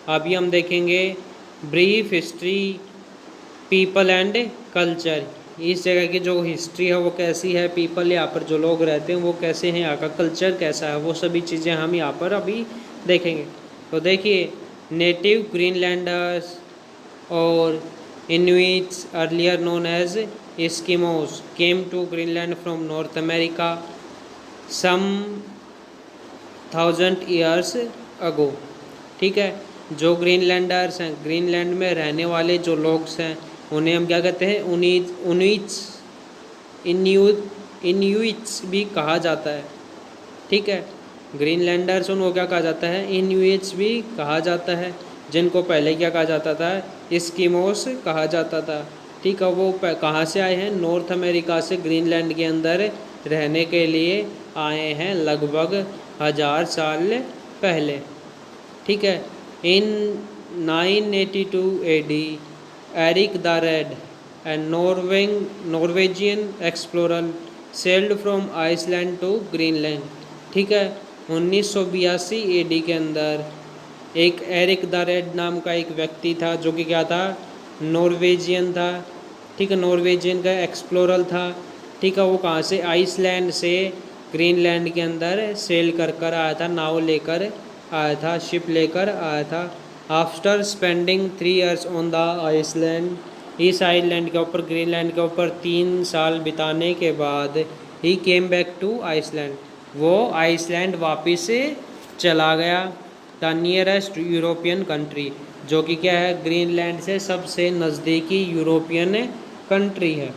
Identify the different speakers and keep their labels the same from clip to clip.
Speaker 1: अभी हम देखेंगे brief history people and culture. इस जगह की जो हिस्ट्री है वो कैसी है, पीपल यहाँ पर जो लोग रहते हैं वो कैसे हैं, यहाँ का कल्चर कैसा है, वो सभी चीज़ें हम यहाँ पर अभी देखेंगे। तो देखिए, नेटिव ग्रीनलैंडर्स और Inuits earlier known as Eskimos came to Greenland from North America some 1000 years ago. ठीक है, जो ग्रीनलैंडर्स हैं, ग्रीनलैंड में रहने वाले जो लोग हैं, उन्हें हम क्या कहते हैं, इन्यूइट्स भी कहा जाता है। ठीक है, ग्रीनलैंडर्स उनको क्या कहा जाता है, इन्यूइट्स भी कहा जाता है, जिनको पहले क्या कहा जाता था, एस्किमोस कहा जाता था। ठीक है, वो कहाँ से आए हैं, नॉर्थ अमेरिका से ग्रीनलैंड के अंदर रहने के लिए आए हैं लगभग 1000 साल पहले। ठीक है, in 982 AD Eric the red and Norwegian explorer sailed from Iceland to Greenland. ठीक है, 1982 AD के अंदर एक एरिक द रेड नाम का एक व्यक्ति था, जो कि क्या था, नॉर्वेजियन था। ठीक है, नॉर्वेजियन का एक्सप्लोरर था। ठीक है, वो कहाँ से, आइसलैंड से ग्रीनलैंड के अंदर सेल कर आया था, नाव लेकर आया था, शिप लेकर आया था। After spending 3 years on the Iceland, इस आइलैंड के ऊपर, ग्रीनलैंड के ऊपर 3 साल बिताने के बाद ही केम बैक टू आइसलैंड, वो आइसलैंड वापिस से चला गया। द नियरेस्ट यूरोपियन कंट्री, जो कि क्या है, ग्रीनलैंड से सबसे नज़दीकी यूरोपियन कंट्री है।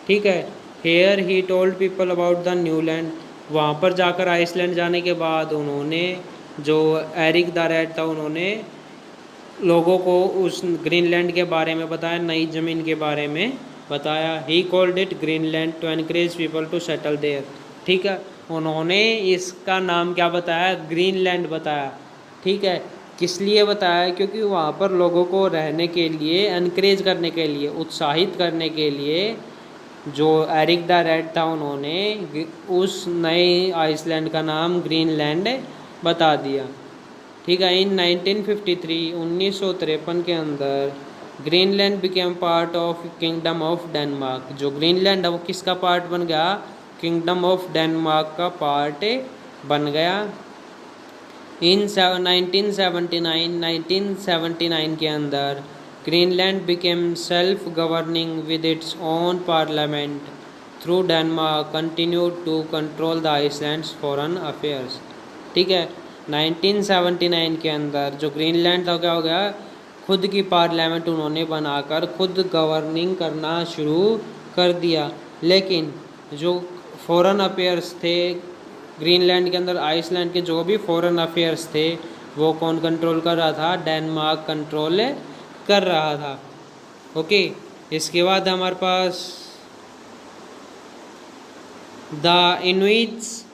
Speaker 1: ठीक है, here he told people about the new land, वहाँ पर जाकर आइसलैंड जाने के बाद उन्होंने, जो एरिक द रेड था, उन्होंने लोगों को उस ग्रीनलैंड के बारे में बताया, नई ज़मीन के बारे में बताया। He called it Greenland to encourage people to settle there. ठीक है, उन्होंने इसका नाम क्या बताया, ग्रीनलैंड बताया। ठीक है, किस लिए बताया, क्योंकि वहाँ पर लोगों को रहने के लिए, एनकरेज करने के लिए, उत्साहित करने के लिए, जो एरिक द रेड था, उन्होंने उस नए आइसलैंड का नाम ग्रीनलैंड बता दिया। ठीक है, इन 1953 के अंदर Greenland became part of kingdom of Denmark. जो ग्रीनलैंड है वो किसका पार्ट बन गया, किंगडम ऑफ डेनमार्क का पार्ट बन गया। इन 1979 के अंदर Greenland became self governing with its own parliament through Denmark continue to control the Iceland's foreign affairs. ठीक है, 1979 के अंदर जो ग्रीनलैंड था, क्या हो गया, खुद की पार्लियामेंट उन्होंने बनाकर खुद गवर्निंग करना शुरू कर दिया। लेकिन जो फॉरेन अफेयर्स थे ग्रीनलैंड के अंदर, आइसलैंड के जो भी फॉरेन अफेयर्स थे, वो कौन कंट्रोल कर रहा था, डेनमार्क कंट्रोल कर रहा था। ओके, इसके बाद हमारे पास the Inuits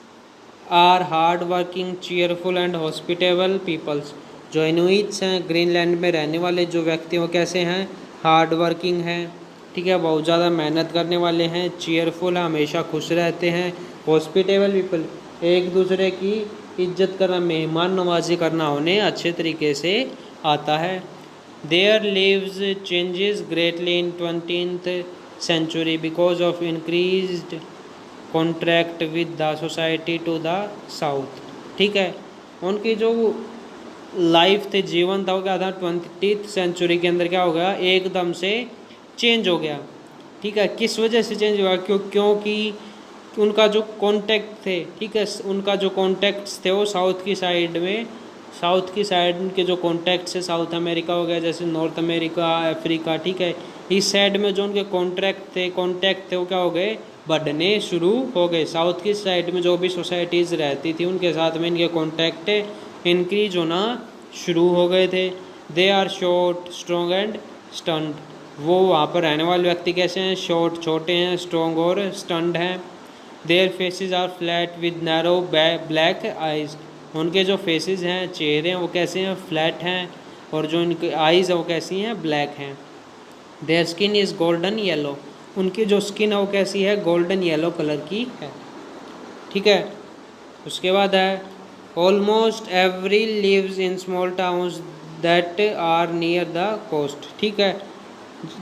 Speaker 1: are hard working cheerful and hospitable peoples. जो इनुइट्स हैं, ग्रीनलैंड में रहने वाले जो व्यक्ति, वो कैसे हैं, हार्ड वर्किंग हैं। ठीक है, बहुत ज़्यादा मेहनत करने वाले हैं, चीयरफुल, हमेशा खुश रहते हैं, हॉस्पिटेबल पीपल, एक दूसरे की इज्जत करना, मेहमान नवाजी करना उन्हें अच्छे तरीके से आता है। Their lives changes greatly in 20th century because of increased contract with the society to the south. ठीक है, उनकी जो लाइफ थे, जीवन था, वो क्या था, 20th सेंचुरी के अंदर क्या हो गया, एकदम से चेंज हो गया। ठीक है, किस वजह से चेंज हुआ, क्योंकि उनका जो कॉन्टैक्ट थे, ठीक है, उनका जो कॉन्टैक्ट्स थे वो साउथ की साइड में, साउथ की साइड के जो कॉन्टैक्ट्स है, साउथ अमेरिका हो गया, जैसे नॉर्थ अमेरिका, अफ्रीका। ठीक है, इस साइड में जो उनके कॉन्टैक्ट थे वो क्या हो गए, बढ़ने शुरू हो गए। साउथ की साइड में जो भी सोसाइटीज़ रहती थी, उनके साथ में इनके कॉन्टैक्ट इंक्रीज होना शुरू हो गए थे। They are short strong and stunt, वो वहाँ पर रहने वाले व्यक्ति कैसे हैं, शॉर्ट छोटे हैं, स्ट्रॉन्ग और स्टंट हैं। Their faces are flat with narrow black eyes, उनके जो फेसेस हैं, चेहरे हैं, वो कैसे हैं, फ्लैट हैं, और जो इनकी आइज़ है वो कैसी हैं, ब्लैक हैं। Their skin is golden yellow, उनकी जो स्किन है वो कैसी है, गोल्डन येलो कलर की है। ठीक है, उसके बाद है almost every lives in small towns that are near the coast. ठीक है,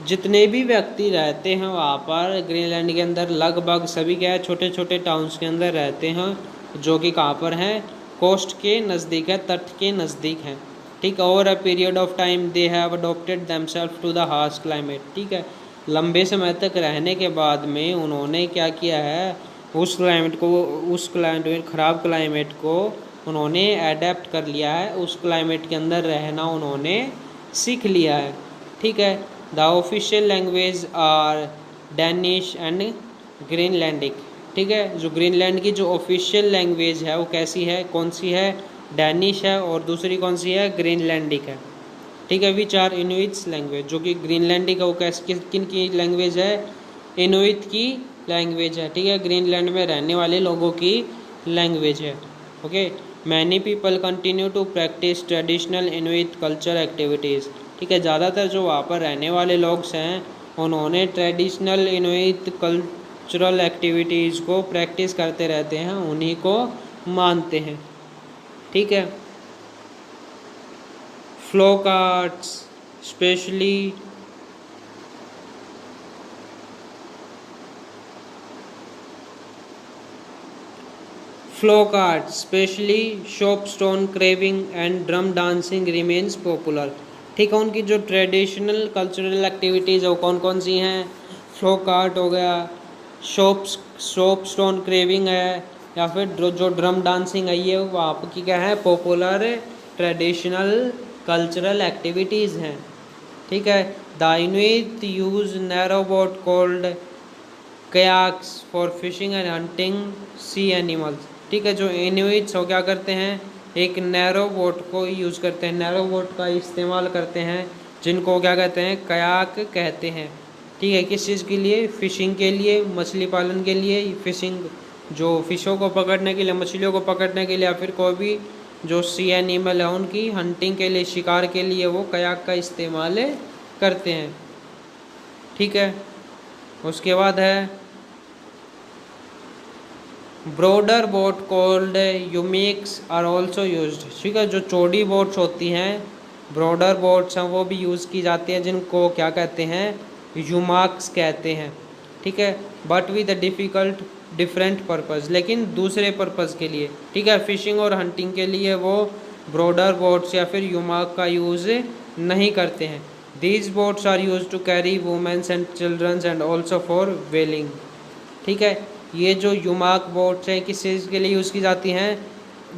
Speaker 1: जितने भी व्यक्ति रहते हैं वहाँ पर ग्रीनलैंड के अंदर लगभग सभी क्या है, छोटे छोटे टाउन्स के अंदर रहते हैं, जो कि कहाँ पर हैं, कोस्ट के नज़दीक है, तट के नज़दीक हैं। ठीक है, over a period of time they have adopted themselves to the harsh climate. ठीक है, लंबे समय तक रहने के बाद में उन्होंने क्या किया है, उस क्लाइमेट ख़राब क्लाइमेट को उन्होंने अडेप्ट कर लिया है, उस क्लाइमेट के अंदर रहना उन्होंने सीख लिया है। ठीक है, the official language are Danish and Greenlandic. ठीक है, जो ग्रीनलैंड की जो ऑफिशियल लैंग्वेज है वो कैसी है, कौन सी है, डैनिश है, और दूसरी कौन सी है, ग्रीनलैंडिक है। ठीक है, विच आर इनुइट्स लैंग्वेज, जो कि ग्रीनलैंडिक है वो किन की लैंग्वेज है, इनुइट की लैंग्वेज है। ठीक है, ग्रीनलैंड में रहने वाले लोगों की लैंग्वेज है। Okay, many people continue to practice traditional Inuit culture activities. ठीक है, ज़्यादातर जो वहाँ पर रहने वाले लोग हैं उन्होंने ट्रेडिशनल इनुइट कल्चरल एक्टिविटीज़ को प्रैक्टिस करते रहते हैं, उन्हीं को मानते हैं। ठीक है, folk arts specially Folk art, especially soapstone carving and drum dancing remains popular। ठीक है, उनकी जो ट्रेडिशनल कल्चरल एक्टिविटीज़ है वो कौन कौन सी हैं, फ्लोक आर्ट हो गया, सोपस्टोन क्रेविंग है, या फिर जो ड्रम डांसिंग है, ये वो आपकी क्या है, पॉपुलर ट्रेडिशनल कल्चरल एक्टिविटीज़ हैं। ठीक है, the Inuit use narrow boat called kayaks for fishing and hunting sea animals. ठीक है, जो इनुइट्स हो क्या करते हैं, एक नैरो बोट को यूज़ करते हैं, नैरो बोट का इस्तेमाल करते हैं, जिनको क्या कहते हैं, कयाक कहते हैं। ठीक है, किस चीज़ के लिए, फ़िशिंग के लिए, मछली पालन के लिए, फ़िशिंग जो फ़िशों को पकड़ने के लिए, मछलियों को पकड़ने के लिए, या फिर कोई भी जो सी एनिमल है उनकी हंटिंग के लिए, शिकार के लिए वो कयाक का इस्तेमाल करते हैं। ठीक है, उसके बाद है broader boat called umiaks are also used. ठीक है, जो चौड़ी बोट्स होती हैं, ब्रॉडर बोट्स हैं, वो भी यूज़ की जाती हैं, जिनको क्या कहते हैं, यूमाक्स कहते हैं। ठीक है, but with the different purpose, लेकिन दूसरे पर्पज़ के लिए। ठीक है, फिशिंग और हंटिंग के लिए वो ब्रॉडर बोट्स या फिर यूमाक का यूज़ नहीं करते हैं। These boats are use to carry womens and childrens and also for whaling. ठीक है, ये जो यूमाक बोट्स हैं किस चीज़ के लिए यूज़ की जाती हैं,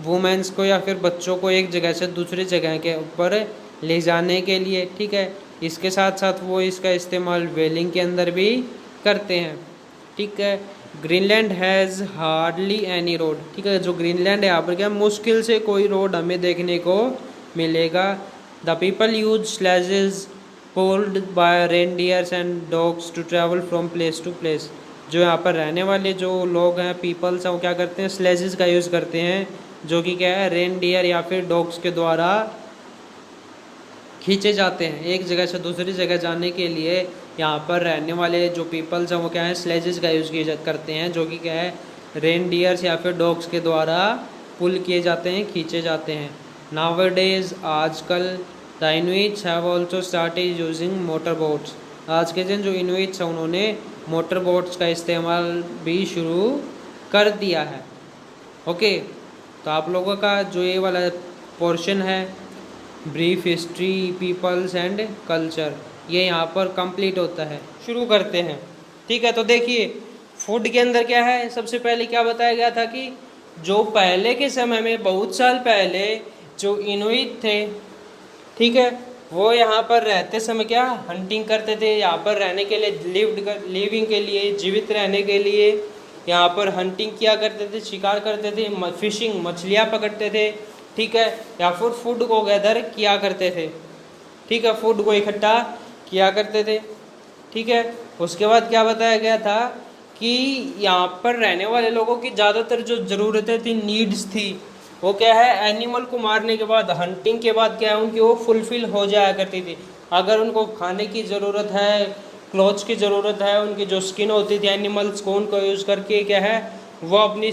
Speaker 1: वुमेन्स को या फिर बच्चों को एक जगह से दूसरी जगह के ऊपर ले जाने के लिए। ठीक है, इसके साथ साथ वो इसका इस्तेमाल वेलिंग के अंदर भी करते हैं। ठीक है, Greenland has hardly any road. ठीक है, जो ग्रीनलैंड है यहाँ पर क्या मुश्किल से कोई रोड हमें देखने को मिलेगा। The people use sledges pulled by reindeers and dogs to travel from place to place. जो यहाँ पर रहने वाले जो लोग हैं, पीपल्स हैं, वो क्या करते हैं, स्लेजेस का यूज़ करते हैं, जो कि क्या है, रेनडियर या फिर डॉग्स के द्वारा खींचे जाते हैं। एक जगह से दूसरी जगह जाने के लिए यहाँ पर रहने वाले जो पीपल्स हैं वो क्या है, स्लेजेस का यूज़ करते हैं, जो कि क्या है, रेनडियर्स या फिर डॉग्स के द्वारा पुल किए जाते हैं, खींचे जाते हैं। नाउअडेज आजकल the Inuits have also started using motor boats. आज के दिन जो इनुइट्स हैं उन्होंने मोटर बोट्स का इस्तेमाल भी शुरू कर दिया है। ओके, तो आप लोगों का जो ये वाला पोर्शन है brief history peoples and culture, ये यहाँ पर कंप्लीट होता है। शुरू करते हैं। ठीक है, तो देखिए फूड के अंदर क्या है, सबसे पहले क्या बताया गया था कि जो पहले के समय में, बहुत साल पहले जो इनुइट थे, ठीक है, वो यहाँ पर रहते समय क्या हंटिंग करते थे, यहाँ पर रहने के लिए लिविंग के लिए, जीवित रहने के लिए यहाँ पर हंटिंग किया करते थे, शिकार करते थे, फिशिंग मछलियाँ पकड़ते थे। ठीक है, या फिर फूड को गैदर किया करते थे। ठीक है, फूड को इकट्ठा किया करते थे। ठीक है, उसके बाद क्या बताया गया था कि यहाँ पर रहने वाले लोगों की ज़्यादातर जो ज़रूरतें थी, नीड्स थी, वो क्या है, एनिमल को मारने के बाद, हंटिंग के बाद क्या है, उनकी वो फुलफ़िल हो जाया करती थी। अगर उनको खाने की ज़रूरत है, क्लोथ्स की ज़रूरत है, उनकी जो स्किन होती थी एनिमल्स को, उनको यूज़ करके क्या है, वो अपनी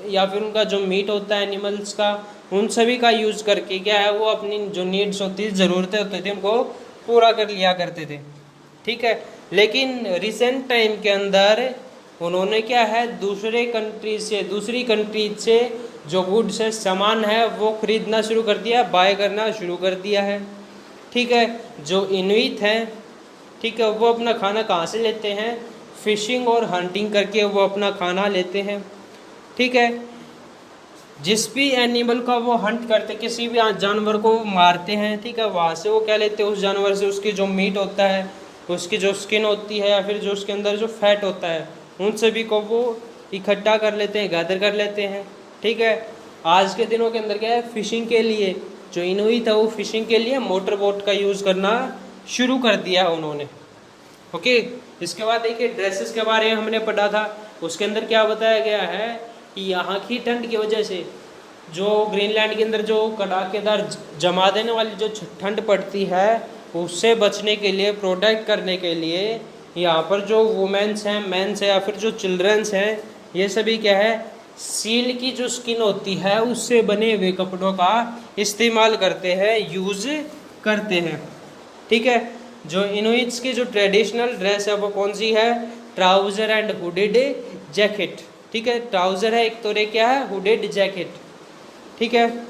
Speaker 1: या फिर उनका जो मीट होता है एनिमल्स का, उन सभी का यूज़ करके क्या है वो अपनी जो नीड्स होती है, ज़रूरतें होती थी, उनको पूरा कर लिया करते थे। ठीक है, लेकिन रिसेंट टाइम के अंदर उन्होंने क्या है दूसरी कंट्रीज से जो गुड्स है, सामान है, वो खरीदना शुरू कर दिया, बाय करना शुरू कर दिया है। ठीक है, जो इनुइट हैं, ठीक है, वो अपना खाना कहाँ से लेते हैं? फिशिंग और हंटिंग करके वो अपना खाना लेते हैं। ठीक है, जिस भी एनिमल का वो हंट करते, किसी भी जानवर को मारते हैं, ठीक है, वहाँ से वो क्या लेते हैं? उस जानवर से उसकी जो मीट होता है, उसकी जो स्किन होती है, या फिर जो उसके अंदर जो फैट होता है, उन सभी को वो इकट्ठा कर लेते हैं, गैदर कर लेते हैं। ठीक है, आज के दिनों के अंदर क्या है, फिशिंग के लिए जो इनुई था वो फिशिंग के लिए मोटर बोट का यूज़ करना शुरू कर दिया है उन्होंने। ओके, इसके बाद देखिए ड्रेसेस के बारे में हमने पढ़ा था, उसके अंदर क्या बताया गया है कि यहाँ की ठंड की वजह से जो ग्रीनलैंड के अंदर जो कड़ाकेदार जमा देने वाली जो ठंड पड़ती है, उससे बचने के लिए, प्रोटेक्ट करने के लिए यहाँ पर जो वुमेन्स हैं, मेंस हैं, या फिर जो चिल्ड्रंस हैं, ये सभी क्या है, सील की जो स्किन होती है उससे बने हुए कपड़ों का इस्तेमाल करते हैं, यूज़ करते हैं। ठीक है, जो इनुइट्स की जो ट्रेडिशनल ड्रेस है वो कौन सी है? Trouser and hooded jacket. ठीक है, ट्राउज़र है एक, तो ये क्या है? Hooded jacket. ठीक है,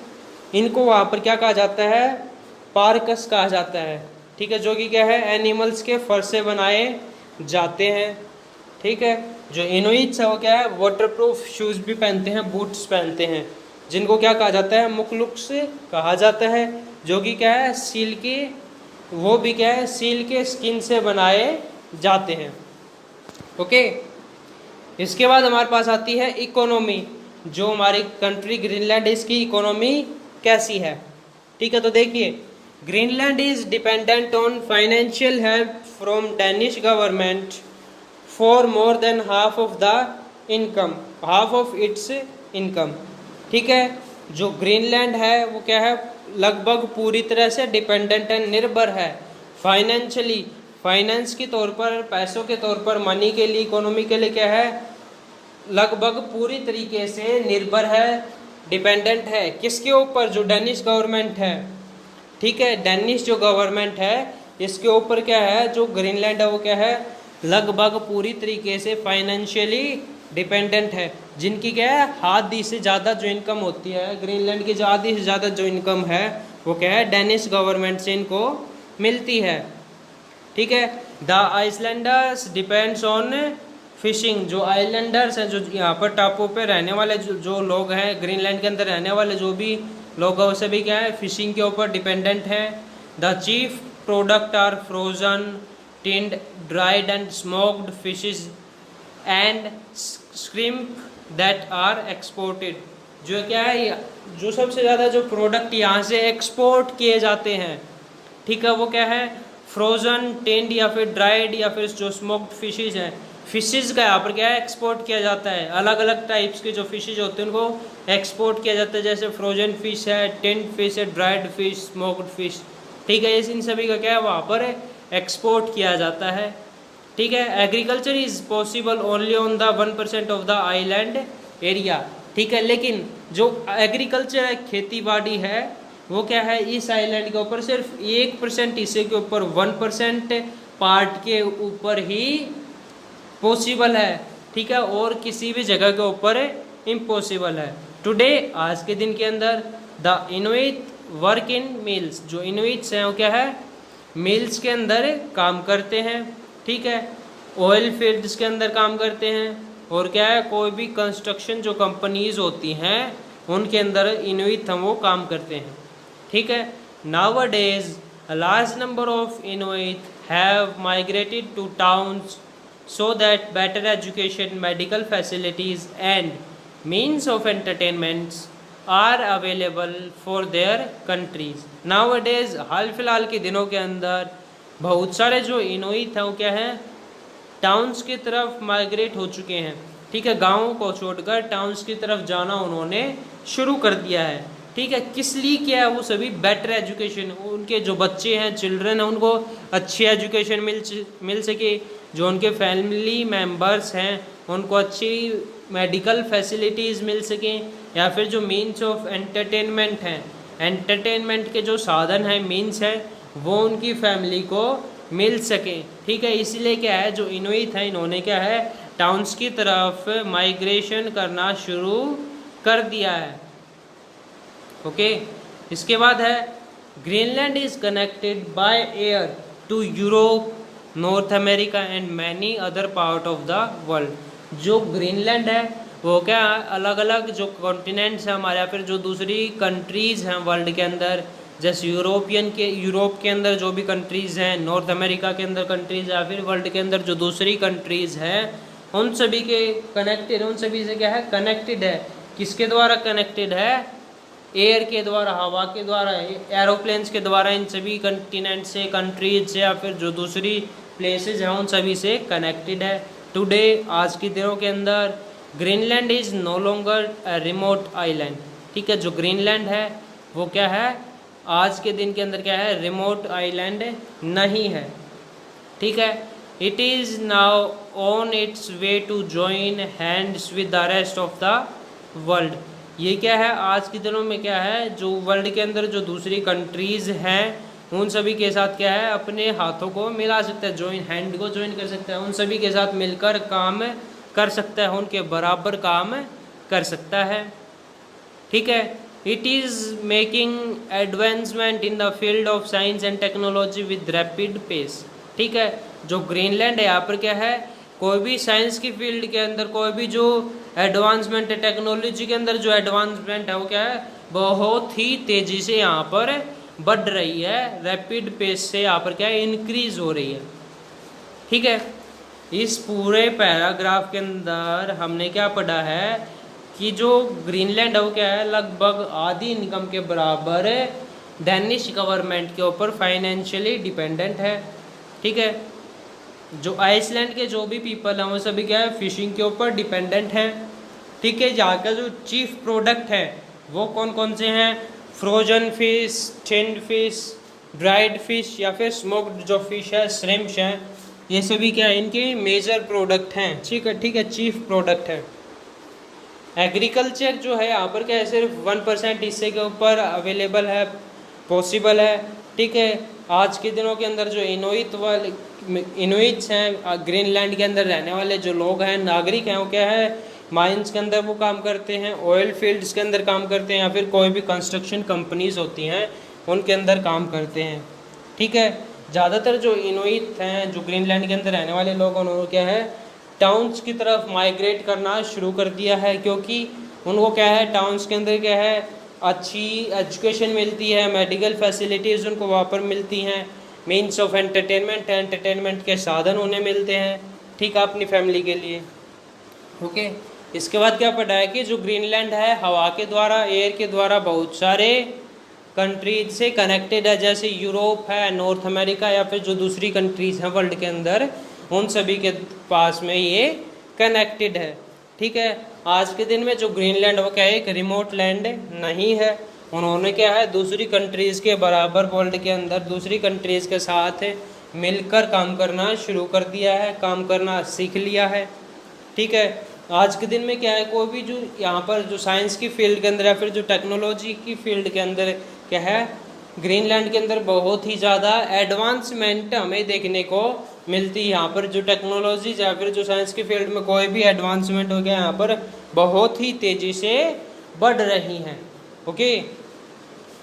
Speaker 1: इनको वहाँ पर क्या कहा जाता है? पार्कस कहा जाता है। ठीक है, जो कि क्या है, एनिमल्स के फर से बनाए जाते हैं। ठीक है, जो इनुइट्स है वो क्या है, वाटरप्रूफ शूज़ भी पहनते हैं, बूट्स पहनते हैं, जिनको क्या कहा जाता है? मुकलुक्स कहा जाता है, जो कि क्या है, सील की, वो भी क्या है, सील के स्किन से बनाए जाते हैं। ओके, इसके बाद हमारे पास आती है इकोनॉमी। जो हमारी कंट्री ग्रीनलैंड, इसकी इकोनॉमी कैसी है? ठीक है, तो देखिए, Greenland is dependent on financial help from Danish government for more than half of its income. ठीक है, जो ग्रीनलैंड है वो क्या है, लगभग पूरी तरह से डिपेंडेंट है, निर्भर है फाइनेंशियली, फाइनेंस के तौर पर, पैसों के तौर पर, मनी के लिए, इकोनॉमी के लिए क्या है, लगभग पूरी तरीके से निर्भर है, डिपेंडेंट है। किसके ऊपर? जो डेनिश गवर्नमेंट है। ठीक है, डेनिश जो गवर्नमेंट है इसके ऊपर क्या है, जो ग्रीनलैंड है वो क्या है, लगभग पूरी तरीके से फाइनेंशियली डिपेंडेंट है, जिनकी क्या है, आधी से ज़्यादा जो इनकम होती है, ग्रीनलैंड की जो आधी से ज़्यादा जो इनकम है वो क्या है, डेनिश गवर्नमेंट से इनको मिलती है। ठीक है, the Icelanders depends on fishing. जो आइलैंडर्स हैं, जो यहाँ पर टापू पे रहने वाले जो लोग हैं, ग्रीनलैंड के अंदर रहने वाले जो भी लोग हैं, वो सभी क्या है, फिशिंग के ऊपर डिपेंडेंट हैं। The chief product are frozen, tinned, dried and smoked fishes and shrimp that are exported. जो क्या है, जो सबसे ज़्यादा जो प्रोडक्ट यहाँ से एक्सपोर्ट किए जाते हैं, ठीक है, वो क्या है, फ्रोज़न, टिन्ड या फिर ड्राइड या फिर जो स्मोक्ड फिशेज हैं, फिशेज का यहाँ पर क्या है, एक्सपोर्ट किया जाता है। अलग अलग टाइप्स के जो फिशेज होते हैं उनको एक्सपोर्ट किया जाता है, जैसे फ्रोजन फिश है, टिन्ड फिश है, ड्राइड फिश, स्मोक्ड फिश। ठीक है, इन सभी का क्या है, वहाँ पर एक्सपोर्ट किया जाता है। ठीक है, agriculture is possible only on the 1% of the island area. ठीक है, लेकिन जो एग्रीकल्चर है, खेती बाड़ी है, वो क्या है, इस आइलैंड के ऊपर सिर्फ 1% हिस्से के ऊपर, 1% पार्ट के ऊपर ही पॉसिबल है। ठीक है, और किसी भी जगह के ऊपर इम्पॉसिबल है। टुडे, आज के दिन के अंदर, the Inuit work in mills. जो इनुइट्स हैं वो क्या है, मिल्स के अंदर काम करते हैं। ठीक है, ऑयल फील्ड्स के अंदर काम करते हैं, और क्या है, कोई भी कंस्ट्रक्शन जो कंपनीज होती हैं उनके अंदर इनुइट हम वो काम करते हैं। ठीक है, nowadays a large number of Inuit have migrated to towns so that better education, medical facilities and means of entertainments are available for their countries. Nowadays, हाल फिलहाल के दिनों के अंदर बहुत सारे जो इनुइट हैं वो क्या है, टाउन्स की तरफ माइग्रेट हो चुके हैं। ठीक है, गाँवों को छोड़कर टाउन्स की तरफ जाना उन्होंने शुरू कर दिया है। ठीक है, किस लिए किया है, वो सभी बेटर एजुकेशन, उनके जो बच्चे हैं, चिल्ड्रन हैं, उनको अच्छी एजुकेशन मिल सके, जो उनके फैमिली मेम्बर्स हैं उनको अच्छी मेडिकल फैसिलिटीज़ मिल सकें, या फिर जो मीन्स ऑफ एंटरटेनमेंट हैं, एंटरटेनमेंट के जो साधन हैं, मीन्स हैं, वो उनकी फैमिली को मिल सकें। ठीक है, इसीलिए क्या है, जो इनुइट हैं इन्होंने क्या है, टाउन्स की तरफ माइग्रेशन करना शुरू कर दिया है। ओके, इसके बाद है Greenland is connected by air to Europe, North America and many other part of the world. जो ग्रीनलैंड है वो क्या अलग अलग जो कॉन्टिनेंट्स हैं हमारे, या फिर जो दूसरी कंट्रीज़ हैं वर्ल्ड के अंदर, जैसे यूरोप के अंदर जो भी कंट्रीज़ हैं, नॉर्थ अमेरिका के अंदर कंट्रीज़, या फिर वर्ल्ड के अंदर जो दूसरी कंट्रीज़ हैं, उन सभी के कनेक्टेड, उन सभी से क्या है, कनेक्टेड है। किसके द्वारा कनेक्टेड है? एयर के द्वारा, हवा के द्वारा, एरोप्लेन्स के द्वारा इन सभी कंटिनेंट से, कंट्रीज से, या फिर जो दूसरी प्लेसेस हैं उन सभी से कनेक्टेड है। टुडे, आज के दिनों के अंदर, Greenland is no longer a remote island. ठीक है, जो ग्रीनलैंड है वो क्या है, आज के दिन के अंदर क्या है, रिमोट आइलैंड नहीं है। ठीक है, it is now on its way to join hands with the rest of the world. ये क्या है, आज के दिनों में क्या है, जो वर्ल्ड के अंदर जो दूसरी कंट्रीज़ हैं उन सभी के साथ क्या है, अपने हाथों को मिला सकता है, जॉइन हैंड को ज्वाइन कर सकता है, उन सभी के साथ मिलकर काम कर सकता है, उनके बराबर काम कर सकता है। ठीक है, it is making advancement in the field of science and technology with rapid pace. ठीक है, जो ग्रीनलैंड है यहाँ पर क्या है, कोई भी साइंस की फील्ड के अंदर कोई भी जो एडवांसमेंट है, टेक्नोलॉजी के अंदर जो एडवांसमेंट है वो क्या है, बहुत ही तेज़ी से यहाँ पर बढ़ रही है, रैपिड पेस से यहाँ पर क्या है, इंक्रीज हो रही है। ठीक है, इस पूरे पैराग्राफ के अंदर हमने क्या पढ़ा है कि जो ग्रीनलैंड है वो क्या है, लगभग आधी इनकम के बराबर डेनिश गवर्नमेंट के ऊपर फाइनेंशियली डिपेंडेंट है। ठीक है, जो आइसलैंड के जो भी पीपल हैं वो सभी क्या है, फिशिंग के ऊपर डिपेंडेंट हैं। ठीक है, यहाँ का जो चीफ प्रोडक्ट है वो कौन कौन से हैं, frozen fish, tinned fish, dried fish, या फिर स्मोक्ड जो फिश है, श्रिम्प्स हैं, ये सभी क्या है, इनके मेजर प्रोडक्ट हैं। ठीक है, चीफ प्रोडक्ट है। एग्रीकल्चर जो है यहाँ पर क्या है, सिर्फ 1% हिस्से के ऊपर अवेलेबल है, पॉसिबल है। ठीक है, आज के दिनों के अंदर जो इनुइट्स हैं, ग्रीनलैंड के अंदर रहने वाले जो लोग हैं, नागरिक हैं, वो क्या है, माइंस के अंदर वो काम करते हैं, ऑयल फील्ड्स के अंदर काम करते हैं, या फिर कोई भी कंस्ट्रक्शन कंपनीज होती हैं उनके अंदर काम करते हैं। ठीक है, ज़्यादातर जो इनुइट हैं, जो ग्रीनलैंड के अंदर रहने वाले लोग, उन्होंने क्या है, टाउन्स की तरफ माइग्रेट करना शुरू कर दिया है, क्योंकि उनको क्या है, टाउन्स के अंदर क्या है, अच्छी एजुकेशन मिलती है, मेडिकल फैसिलिटीज़ उनको वहाँ पर मिलती हैं, मीन्स ऑफ एंटरटेनमेंट के साधन उन्हें मिलते हैं। ठीक है, अपनी फैमिली के लिए। ओके, इसके बाद क्या पढ़ा है कि जो ग्रीनलैंड है हवा के द्वारा, एयर के द्वारा बहुत सारे कंट्रीज से कनेक्टेड है, जैसे यूरोप है, नॉर्थ अमेरिका, या फिर जो दूसरी कंट्रीज़ हैं वर्ल्ड के अंदर, उन सभी के पास में ये कनेक्टेड है। ठीक है, आज के दिन में जो ग्रीनलैंड वो क्या है, एक रिमोट लैंड नहीं है, उन्होंने क्या है, दूसरी कंट्रीज़ के बराबर वर्ल्ड के अंदर दूसरी कंट्रीज़ के साथ मिलकर काम करना शुरू कर दिया है, काम करना सीख लिया है। ठीक है, आज के दिन में क्या है, कोई भी जो यहाँ पर जो साइंस की फील्ड के अंदर या फिर जो टेक्नोलॉजी की फील्ड के अंदर क्या है, ग्रीनलैंड के अंदर बहुत ही ज़्यादा एडवांसमेंट हमें देखने को मिलती है। यहाँ पर जो टेक्नोलॉजी या फिर जो साइंस की फील्ड में कोई भी एडवांसमेंट हो गया, यहाँ पर बहुत ही तेज़ी से बढ़ रही हैं। ओके,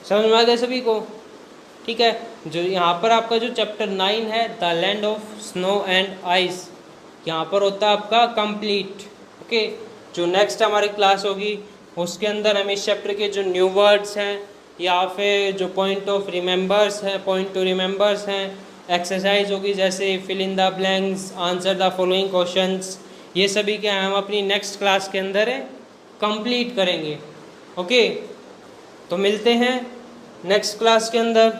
Speaker 1: समझ में आ गया सभी को? ठीक है, जो यहाँ पर आपका जो चैप्टर 9 है, the land of snow and ice, यहाँ पर होता है आपका कंप्लीट। ओके, जो नेक्स्ट हमारी क्लास होगी उसके अंदर हम इस चैप्टर के जो न्यू वर्ड्स हैं या फिर जो पॉइंट ऑफ रिमेंबर्स हैं, पॉइंट टू रिमेंबर्स हैं, एक्सरसाइज होगी जैसे fill in the blanks, answer the following questions, ये सभी क्या हम अपनी नेक्स्ट क्लास के अंदर कंप्लीट करेंगे। ओके, तो मिलते हैं नेक्स्ट क्लास के अंदर।